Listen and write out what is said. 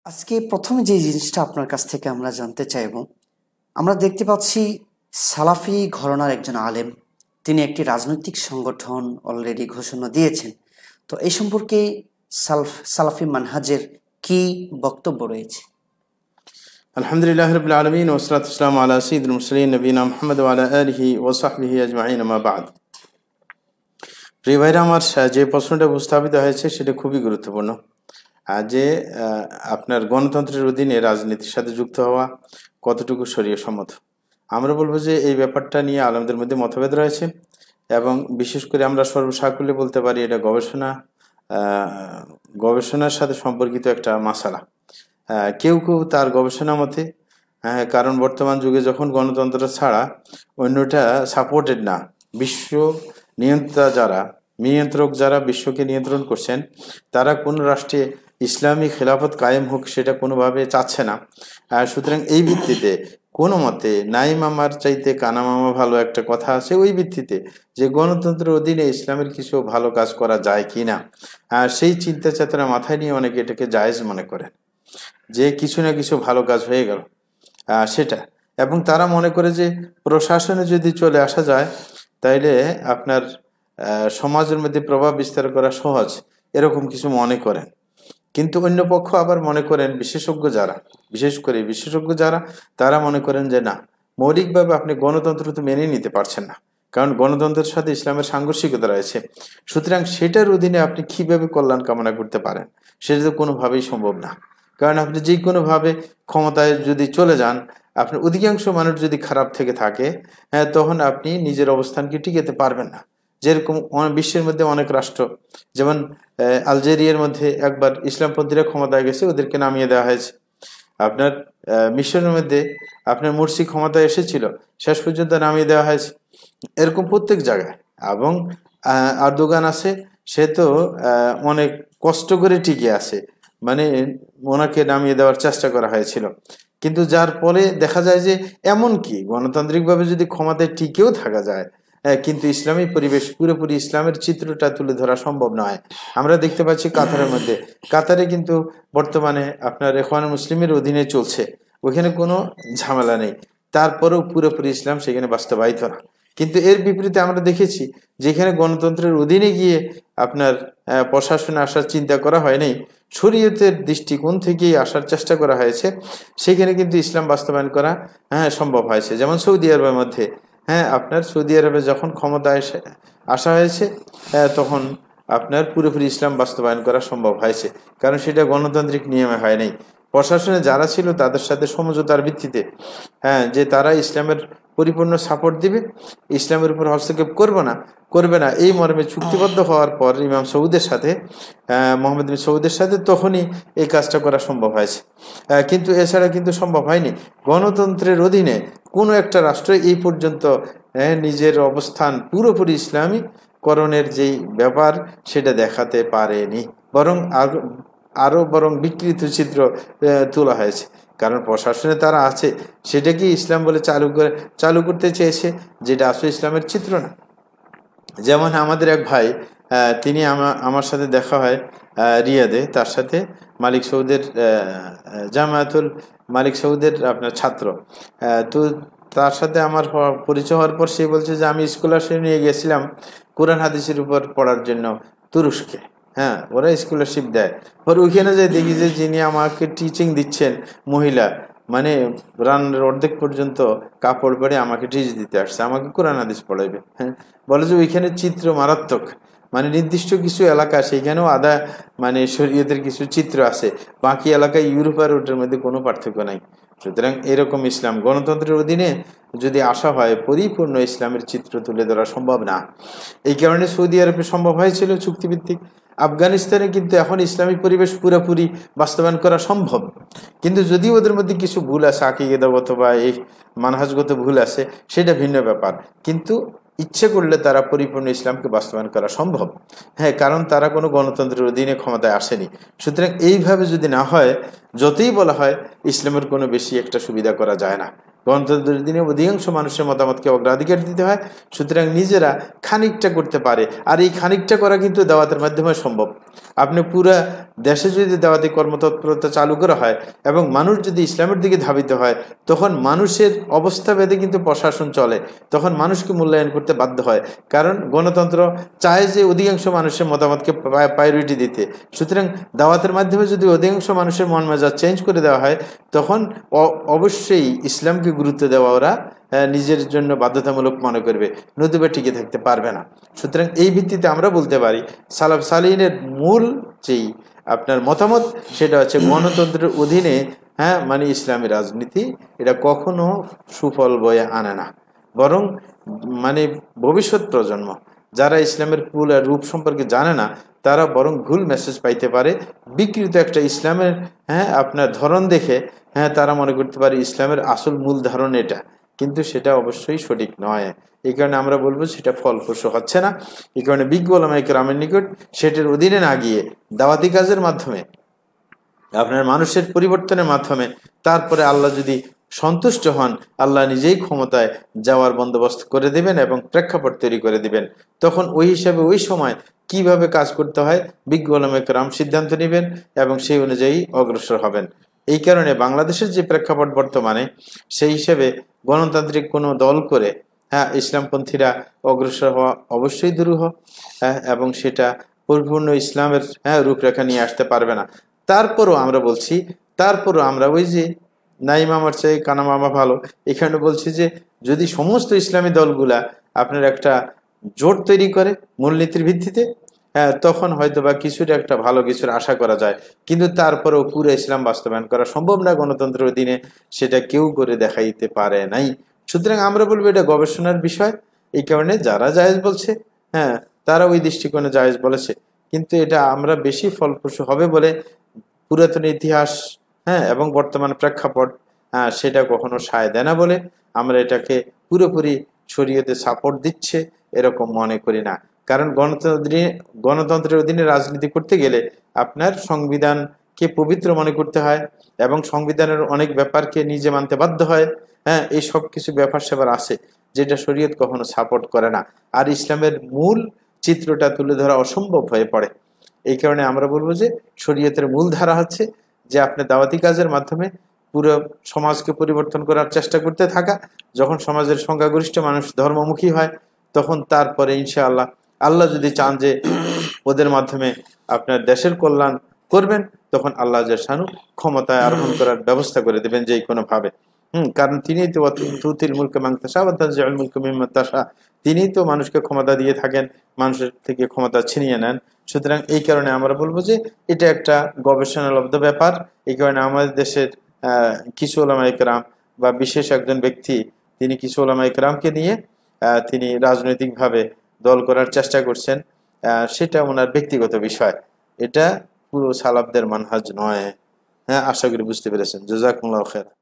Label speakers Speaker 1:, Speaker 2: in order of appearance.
Speaker 1: আজকে প্রথমে যে জিনিসটা আপনার কাছ থেকে আমরা জানতে চাইব, আমরা দেখতে পাচ্ছি সালাফি ঘরানার একজন আলেম তিনি একটি রাজনৈতিক সংগঠন অলরেডি ঘোষণা দিয়েছেন। তো এই সম্পর্কে সালাফি মানহাজের কি বক্তব্য রয়েছে?
Speaker 2: আলহামদুলিল্লাহ রাব্বিল আলামিন ওয়া সাল্লাতু ওয়াসসালামু আলা সাইয়্যিদিল মুরসালিন নবিয়িনা মুহাম্মদ ওয়া আলা আলিহি ওয়া সাহবিহি আজমাইন, আম্মা বা'দ। প্রিয় ভাইরা আমার, যে প্রশ্নটা উপস্থাপিত হয়েছে সেটা খুবই গুরুত্বপূর্ণ। যে আপনার গণতন্ত্রের অধীনে রাজনীতির সাথে যুক্ত হওয়া কতটুকু শরীয় সম্মত। আমরা বলবো যে এই ব্যাপারটা নিয়ে আলেমদের মধ্যে মতভেদ রয়েছে এবং বিশেষ করে আমরা সর্বসাকুল্যে বলতে পারি এটা গবেষণার সাথে সম্পর্কিত একটা মাসালা। কেউ কেউ তার গবেষণা মতে, কারণ বর্তমান যুগে যখন গণতন্ত্র ছাড়া অন্যটা সাপোর্টেড না, বিশ্ব নিয়ন্ত্রক যারা বিশ্বকে নিয়ন্ত্রণ করছেন তারা কোন রাষ্ট্রে ইসলামী খেলাফত কায়েম হোক সেটা কোনোভাবে চাচ্ছে না। সুতরাং এই ভিত্তিতে কোনো মতে নাই মামার চাইতে কানা মামা ভালো একটা কথা আছে, ওই ভিত্তিতে যে গণতন্ত্রের অধীনে ইসলামের কিছু ভালো কাজ করা যায় কিনা, সেই চিন্তা চেতনা মাথায় নিয়ে অনেকে এটাকে জায়েজ মনে করেন যে কিছু না কিছু ভালো কাজ হয়ে গেল সেটা। এবং তারা মনে করে যে প্রশাসনে যদি চলে আসা যায় তাইলে আপনার সমাজের মধ্যে প্রভাব বিস্তার করা সহজ, এরকম কিছু মনে করেন। কিন্তু অন্য পক্ষ আবার মনে করেন, বিশেষ করে বিশেষজ্ঞ যারা তারা মনে করেন যে না, মৌলিকভাবে আপনি গণতন্ত্র তো মেনে নিতে পারছেন না, কারণ গণতন্ত্রের সাথে ইসলামের সাংঘর্ষিকতা রয়েছে। সুতরাং সেটার অধীনে আপনি কিভাবে কল্যাণ কামনা করতে পারেন, সেটা তো কোনোভাবেই সম্ভব না। কারণ আপনি যে কোনোভাবে ক্ষমতায় যদি চলে যান, আপনার অধিকাংশ মানুষ যদি খারাপ থেকে থাকে, তখন আপনি নিজের অবস্থানকে টিকাতে পারবেন না। যেরকম বিশ্বের মধ্যে অনেক রাষ্ট্র, যেমন আলজেরিয়ার মধ্যে একবার ইসলামপন্থীরা ক্ষমতায় গেছে, ওদেরকে নামিয়ে দেওয়া হয়েছে। আপনার মিশরের মধ্যে আপনার মুরসি ক্ষমতায় এসেছিল, শেষ পর্যন্ত নামিয়ে দেওয়া হয়েছে। এরকম প্রত্যেক জায়গায়। এবং আর্দোগান আছে, সে তো অনেক কষ্ট করে টিকে আছে, মানে ওনাকে নামিয়ে দেওয়ার চেষ্টা করা হয়েছিল। কিন্তু যার পরে দেখা যায় যে এমনকি গণতান্ত্রিকভাবে যদি ক্ষমতায় টিকেও থাকা যায়, কিন্তু ইসলামী পরিবেশ পুরোপুরি ইসলামের চিত্রটা তুলে ধরা সম্ভব নয়। আমরা দেখতে পাচ্ছি কাতারে কিন্তু বর্তমানে আপনার ইখওয়ানুল মুসলিমের অধীনে চলছে, ওখানে কোনো ঝামেলা নেই, তারপরেও পুরোপুরি ইসলাম সেখানে বাস্তবায়িত না। কিন্তু এর বিপরীতে আমরা দেখেছি যেখানে গণতন্ত্রের অধীনে গিয়ে আপনার প্রশাসনে আসার চিন্তা করা হয়নি, শরীয়তের দৃষ্টিকোণ থেকেই আসার চেষ্টা করা হয়েছে, সেখানে কিন্তু ইসলাম বাস্তবায়ন করা সম্ভব হয়েছে। যেমন সৌদি আরবের মধ্যে, আপনার সৌদি আরবে যখন ক্ষমতায় আসা হয়েছে, তখন আপনার পুরোপুরি ইসলাম বাস্তবায়ন করা সম্ভব হয়েছে, কারণ সেটা গণতান্ত্রিক নিয়মে হয় নাই। প্রশাসনে যারা ছিল তাদের সাথে সমঝোতার ভিত্তিতে, যে তারা ইসলামের পরিপূর্ণ সাপোর্ট দিবে, ইসলামের উপর হস্তক্ষেপ করবে না এই মর্মে চুক্তিবদ্ধ হওয়ার পর ইমাম সৌদের সাথে, মোহাম্মদ বিন সৌদের সাথে, তখনই এই কাজটা করা সম্ভব হয়েছে। কিন্তু এছাড়া কিন্তু সম্ভব হয়নি। গণতন্ত্রের অধীনে কোনো একটা রাষ্ট্র এই পর্যন্ত নিজের অবস্থান পুরোপুরি ইসলামী করণের যেই ব্যাপার সেটা দেখাতে পারেনি, বরং আরো বিকৃত চিত্র তোলা হয়েছে। কারণ প্রশাসনে তারা আছে, সেটাকে ইসলাম বলে চালু করতে চেয়েছে, যেটা আসলে ইসলামের চিত্র না। যেমন আমাদের এক ভাই, তিনি আমার সাথে দেখা হয় রিয়াদে, তার সাথে মালিক সৌদের জামায়াতুল মালিক সৌদের আপনার ছাত্র। তো তার সাথে আমার পরিচয় হওয়ার পর সে বলছে যে আমি স্কলারশিপ নিয়ে গেছিলাম কোরআন হাদিসের উপর পড়ার জন্য তুরস্কে। ওরা স্কলারশিপ দেয়। ওইখানে যাই দেখি যে যিনি আমাকে টিচিং দিচ্ছেন মহিলা, মানে রান্নার অর্ধেক পর্যন্ত কাপড় পরে আমাকে টিচ দিতে আসছে, আমাকে কোরআন হাদিস পড়াইবে। বলে যে ওইখানে চিত্র মারাত্মক, মানে নির্দিষ্ট কিছু এলাকা সেখানেও মানে শরীয়তের কিছু চিত্র আছে, বাকি এলাকায় ইউরোপ আর ওটার মধ্যে কোনো পার্থক্য নাই। সুতরাং এরকম ইসলাম গণতন্ত্রের অধীনে যদি আসা হয়, পরিপূর্ণ ইসলামের চিত্র তুলে ধরা সম্ভব না। এই কারণে সৌদি আরবে সম্ভব হয়েছিল চুক্তিভিত্তিক। আফগানিস্তানে কিন্তু এখন ইসলামিক পরিবেশ পুরোপুরি বাস্তবায়ন করা সম্ভব, কিন্তু যদি ওদের মধ্যে কিছু ভুল আছে, আকীদাগত বা এই মানহাজগত ভুল আছে, সেটা ভিন্ন ব্যাপার। কিন্তু ইচ্ছে করলে তারা পরিপূর্ণ ইসলামকে বাস্তবায়ন করা সম্ভব, কারণ তারা কোনো গণতন্ত্রের অধীনে ক্ষমতায় আসেনি। সুতরাং এইভাবে যদি না হয়, যতই বলা হয় ইসলামের কোনো বেশি একটা সুবিধা করা যায় না, গণতন্ত্রের দিনে অধিকাংশ মানুষের মতামতকে অগ্রাধিকার দিতে হয়। সুতরাং নিজেরা খানিকটা করতে পারে, আর এই খানিকটা করা কিন্তু দাওয়াতের মাধ্যমে সম্ভব। আপনি পুরা দেশে যদি দাওয়াতি কর্মতৎপরতা চালু করা হয় এবং মানুষ যদি ইসলামের দিকে ধাবিত হয়, তখন মানুষের অবস্থা ভেদে কিন্তু প্রশাসন চলে, তখন মানুষকে মূল্যায়ন করতে বাধ্য হয়। কারণ গণতন্ত্র চায় যে অধিকাংশ মানুষের মতামতকে প্রায়োরিটি দিতে। সুতরাং দাওয়াতের মাধ্যমে যদি অধিকাংশ মানুষের মন মেজাজ চেঞ্জ করে দেওয়া হয়, তখন অবশ্যই ইসলামকে গুরুত্ব দেওয়া ওরা নিজের জন্য বাধ্যতামূলক মনে করবে, নতুবা টিকে থাকতে পারবে না। সুতরাং এই ভিত্তিতে আমরা বলতে পারি সালাফ সালিহিনের মূল যেই আপনার মতামত, সেটা হচ্ছে গণতন্ত্রের অধীনে মানে ইসলামী রাজনীতি এটা কখনো সুফল বয়ে আনে না, বরং মানে ভবিষ্যৎ প্রজন্ম যারা ইসলামের কুল আর রূপ সম্পর্কে জানে না, তারা বরং ভুল মেসেজ পাইতে পারে। বিকৃত একটা ইসলামের আপনার ধরন দেখে তারা মনে করতে পারে ইসলামের আসল মূল ধারণ এটা, কিন্তু সেটা অবশ্যই সঠিক নয়। এই কারণে আমরা বলবো সেটা ফলপ্রসূ হচ্ছে না। এই কারণে বিজ্ঞ ওলামায়ে কেরামের নিকট সেটার অধীনে না গিয়ে দাওয়াতি কাজের মাধ্যমে, আপনার মানুষের পরিবর্তনের মাধ্যমে, তারপরে আল্লাহ যদি সন্তুষ্ট হন, আল্লাহ নিজেই ক্ষমতায় যাওয়ার বন্দোবস্ত করে দিবেন এবং প্রেক্ষাপট তৈরি করে দিবেন। তখন ওই হিসাবে ওই সময় কিভাবে কাজ করতে হয় বিজ্ঞ ওলামায়ে কেরাম সিদ্ধান্ত নেবেন এবং সেই অনুযায়ী অগ্রসর হবেন। এই কারণে বাংলাদেশের যে প্রেক্ষাপট বর্তমানে, সেই হিসেবে গণতান্ত্রিক কোনো দল করে ইসলামপন্থীরা অগ্রসর হওয়া অবশ্যই দুরূহ, এবং সেটা পরিপূর্ণ ইসলামের রূপরেখা নিয়ে আসতে পারবে না। তারপরও আমরা বলছি, তারপরও আমরা ওই যে নাই মামার চেয়ে কানা মামা ভালো, এখানে বলছি যে যদি সমস্ত ইসলামী দলগুলা আপনার একটা জোট তৈরি করে মূলনীতির ভিত্তিতে, তখন হয়তো বা কিছুটা একটা ভালো কিছুর আশা করা যায়। কিন্তু তারপরেও পুরো ইসলাম বাস্তবায়ন করা সম্ভব না গণতন্ত্রের অধীনে, সেটা কেউ করে দেখাইতে পারে নাই। সুতরাং আমরা বলবো এটা গবেষণার বিষয়। এই কারণে যারা জায়েজ বলছে, তারা ওই দৃষ্টিকোণে জায়েজ বলেছে, কিন্তু এটা আমরা বেশি ফলপ্রসূ হবে বলে পুরাতন ইতিহাস এবং বর্তমান প্রেক্ষাপট সেটা কখনো সায় দেয় না বলে আমরা এটাকে পুরোপুরি শরীয়তে সাপোর্ট দিচ্ছে এরকম মনে করি না। কারণ গণতন্ত্রের অধীনে রাজনীতি করতে গেলে আপনার সংবিধানকে পবিত্র মনে করতে হয় এবং সংবিধানের অনেক ব্যাপারকে নিজে মানতে বাধ্য হয়। এই সব কিছু ব্যাপার স্যাপার আছে যেটা শরীয়ত কখনো সাপোর্ট করে না, আর ইসলামের মূল চিত্রটা তুলে ধরা অসম্ভব হয়ে পড়ে। এই কারণে আমরা বলবো যে শরীয়তের মূল ধারা হচ্ছে যে আপনি দাওয়াতি কাজের মাধ্যমে পুরো সমাজকে পরিবর্তন করার চেষ্টা করতে থাকা। যখন সমাজের সংখ্যাগরিষ্ঠ মানুষ ধর্মমুখী হয়, তখন তারপরে ইনশাআল্লাহ আল্লাহ যদি চান যে ওদের মাধ্যমে আপনার দেশের কল্যাণ করবেন, তখন আল্লাহ শানু ক্ষমতায় আরোহণ করার ব্যবস্থা করে দেবেন যেই কোনো ভাবে। কারণ তিনিই তো তুতিল মুলকা মান তাশা ওয়া তানজিউল মুলকা মিম্মান তাশা, তিনিই তো মানুষকে ক্ষমতা দিয়ে থাকেন, মানুষের থেকে ক্ষমতা ছিনিয়ে নেন। সুতরাং এই কারণে আমরা বলবো যে এটা একটা গবেষণালব্ধ ব্যাপার। এই কারণে আমাদের দেশের কিছু উলামায়ে কেরাম বা বিশেষ একজন ব্যক্তি, তিনি কিছু উলামায়ে কেরামকে নিয়ে তিনি রাজনৈতিকভাবে দল করার চেষ্টা করছেন, সেটা ওনার ব্যক্তিগত বিষয়, এটা পুরো সালাফদের মানহাজ নয়। আশা করি বুঝতে পেরেছেন। জাযাকুমুল্লাহু খায়রান।